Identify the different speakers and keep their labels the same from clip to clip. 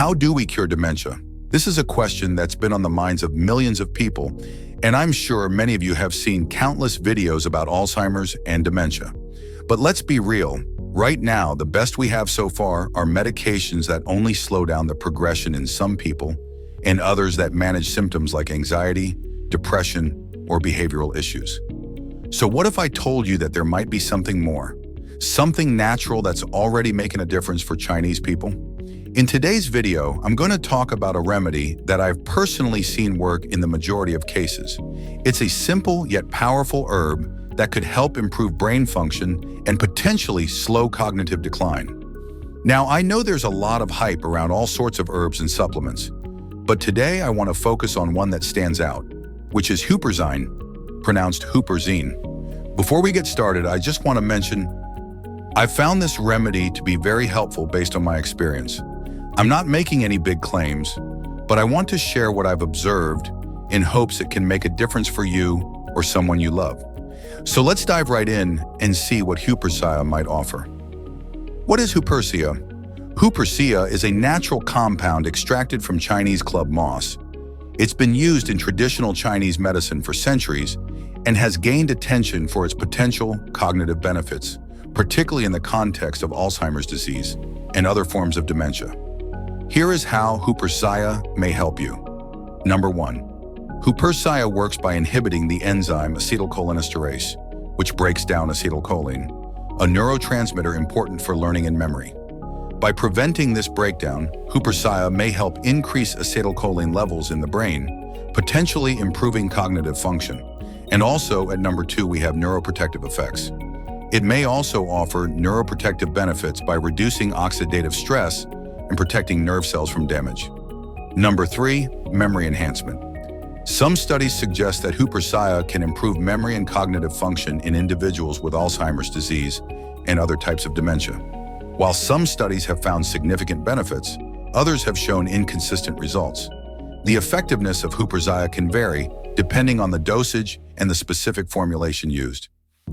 Speaker 1: How do we cure dementia? This is a question that's been on the minds of millions of people, and I'm sure many of you have seen countless videos about Alzheimer's and dementia. But let's be real. Right now, the best we have so far are medications that only slow down the progression in some people, and others that manage symptoms like anxiety, depression, or behavioral issues. So what if I told you that there might be something more? Something natural that's already making a difference for Chinese people? In today's video, I'm going to talk about a remedy that I've personally seen work in the majority of cases. It's a simple yet powerful herb that could help improve brain function and potentially slow cognitive decline. Now, I know there's a lot of hype around all sorts of herbs and supplements, but today I want to focus on one that stands out, which is Huperzia, pronounced Huperzine. Before we get started, I just want to mention, I've found this remedy to be very helpful based on my experience. I'm not making any big claims, but I want to share what I've observed in hopes it can make a difference for you or someone you love. So let's dive right in and see what Huperzia might offer. What is Huperzia? Huperzia is a natural compound extracted from Chinese club moss. It's been used in traditional Chinese medicine for centuries and has gained attention for its potential cognitive benefits, particularly in the context of Alzheimer's disease and other forms of dementia. Here is how Huperzia may help you. Number 1. Huperzia works by inhibiting the enzyme acetylcholinesterase, which breaks down acetylcholine, a neurotransmitter important for learning and memory. By preventing this breakdown, Huperzia may help increase acetylcholine levels in the brain, potentially improving cognitive function. And also, at number 2, we have neuroprotective effects. It may also offer neuroprotective benefits by reducing oxidative stress and protecting nerve cells from damage. Number 3, memory enhancement. Some studies suggest that Huperzia can improve memory and cognitive function in individuals with Alzheimer's disease and other types of dementia. While some studies have found significant benefits, others have shown inconsistent results. The effectiveness of Huperzia can vary depending on the dosage and the specific formulation used.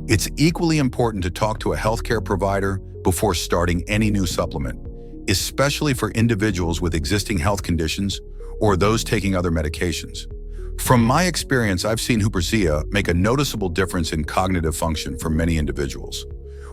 Speaker 1: It's equally important to talk to a healthcare provider before starting any new supplement, especially for individuals with existing health conditions or those taking other medications. From my experience, I've seen Huperzia make a noticeable difference in cognitive function for many individuals.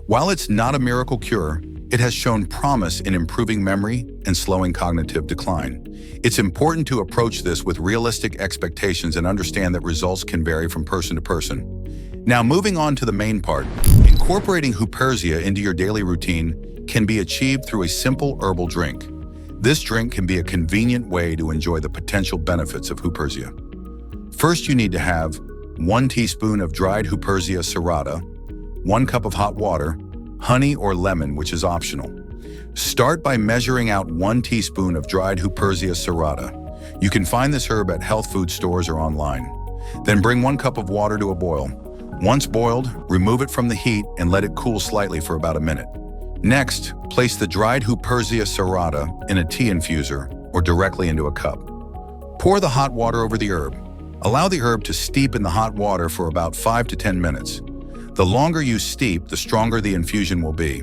Speaker 1: While it's not a miracle cure, it has shown promise in improving memory and slowing cognitive decline. It's important to approach this with realistic expectations and understand that results can vary from person to person. Now, moving on to the main part, incorporating Huperzia into your daily routine can be achieved through a simple herbal drink. This drink can be a convenient way to enjoy the potential benefits of Huperzia. First, you need to have 1 teaspoon of dried Huperzia Serrata, 1 cup of hot water, honey or lemon, which is optional. Start by measuring out 1 teaspoon of dried Huperzia Serrata. You can find this herb at health food stores or online. Then bring 1 cup of water to a boil. Once boiled, remove it from the heat and let it cool slightly for about a minute. Next, place the dried Huperzia Serrata in a tea infuser or directly into a cup. Pour the hot water over the herb. Allow the herb to steep in the hot water for about 5 to 10 minutes. The longer you steep, the stronger the infusion will be.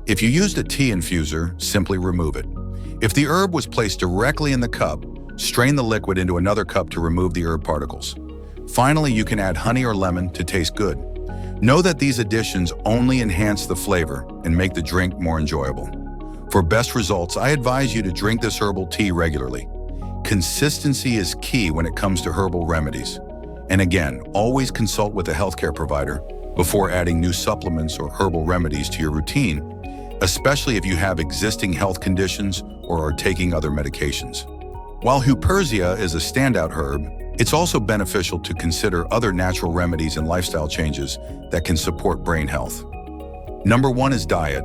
Speaker 1: If you used a tea infuser, simply remove it. If the herb was placed directly in the cup, strain the liquid into another cup to remove the herb particles. Finally, you can add honey or lemon to taste good. Know that these additions only enhance the flavor and make the drink more enjoyable. For best results, I advise you to drink this herbal tea regularly. Consistency is key when it comes to herbal remedies. And again, always consult with a healthcare provider before adding new supplements or herbal remedies to your routine, especially if you have existing health conditions or are taking other medications. While Huperzia is a standout herb, it's also beneficial to consider other natural remedies and lifestyle changes that can support brain health. Number 1 is diet.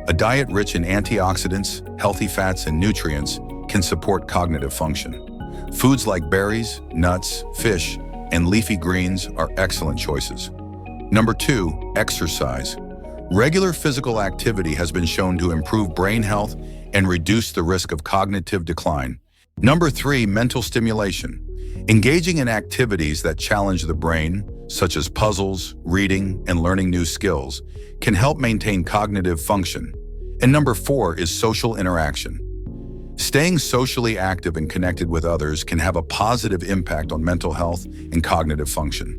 Speaker 1: A diet rich in antioxidants, healthy fats, and nutrients can support cognitive function. Foods like berries, nuts, fish, and leafy greens are excellent choices. Number 2, exercise. Regular physical activity has been shown to improve brain health and reduce the risk of cognitive decline. Number 3, mental stimulation. Engaging in activities that challenge the brain, such as puzzles, reading, and learning new skills, can help maintain cognitive function. And number 4 is social interaction. Staying socially active and connected with others can have a positive impact on mental health and cognitive function.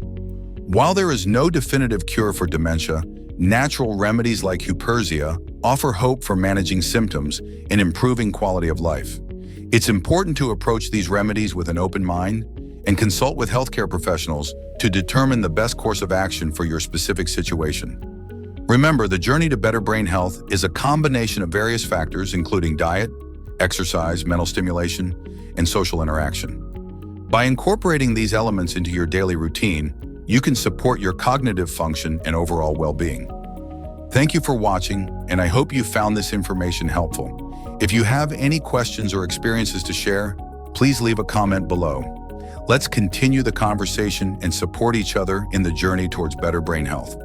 Speaker 1: While there is no definitive cure for dementia, natural remedies like Huperzia offer hope for managing symptoms and improving quality of life. It's important to approach these remedies with an open mind and consult with healthcare professionals to determine the best course of action for your specific situation. Remember, the journey to better brain health is a combination of various factors, including diet, exercise, mental stimulation, and social interaction. By incorporating these elements into your daily routine, you can support your cognitive function and overall well-being. Thank you for watching, and I hope you found this information helpful. If you have any questions or experiences to share, please leave a comment below. Let's continue the conversation and support each other in the journey towards better brain health.